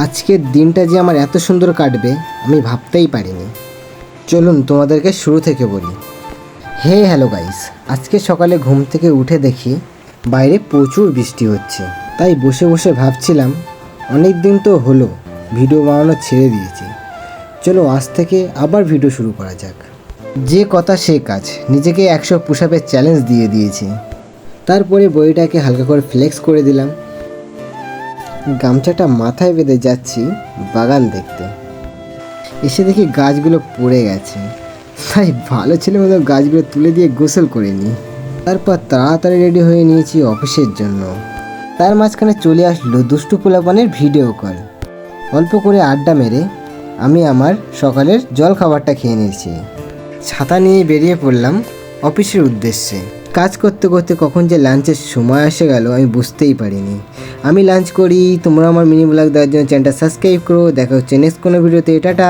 আজকের দিনটা যে আমার এত সুন্দর কাটবে আমি ভাবতেই পারিনি। চলুন তোমাদেরকে শুরু থেকে বলি। হ্যালো গাইস, আজকে সকালে ঘুম থেকে উঠে দেখি বাইরে প্রচুর বৃষ্টি হচ্ছে। তাই বসে বসে ভাবছিলাম অনেক দিন তো হলো ভিডিও বানানো ছেড়ে দিয়েছি, চলো আজ থেকে আবার ভিডিও শুরু করা যাক। যে কথা সে কাজ, নিজেকে 100 পুশ আপের চ্যালেঞ্জ দিয়ে দিয়েছি। তারপরে বইটাকে হালকা করে ফ্লেক্স করে দিলাম, গামছাটা মাথায় বেঁধে যাচ্ছি বাগান দেখতে। এসে দেখি গাছগুলো পড়ে গেছে, তাই ভালো ছেলে মতো গাছগুলো তুলে দিয়ে গোসল করে নিই। তারপর তাড়াতাড়ি রেডি হয়ে নিয়েছি অফিসের জন্য। তার মাঝখানে চলে আসলো দুষ্টু পোলাপানের ভিডিও কল। অল্প করে আড্ডা মেরে আমি আমার সকালের জল খাবারটা খেয়ে নিয়েছি। ছাতা নিয়ে বেরিয়ে পড়লাম অফিসের উদ্দেশ্যে। কাজ করতে করতে কখন যে লাঞ্চের সময় এসে গেল আমি বুঝতেই পারিনি। আমি লাঞ্চ করি, তোমরা আমার মিনি ব্লগ দেওয়ার জন্য চ্যানেলটা সাবস্ক্রাইব করো। দেখা হচ্ছে নেক্সট কোনো ভিডিওতে। টাটা।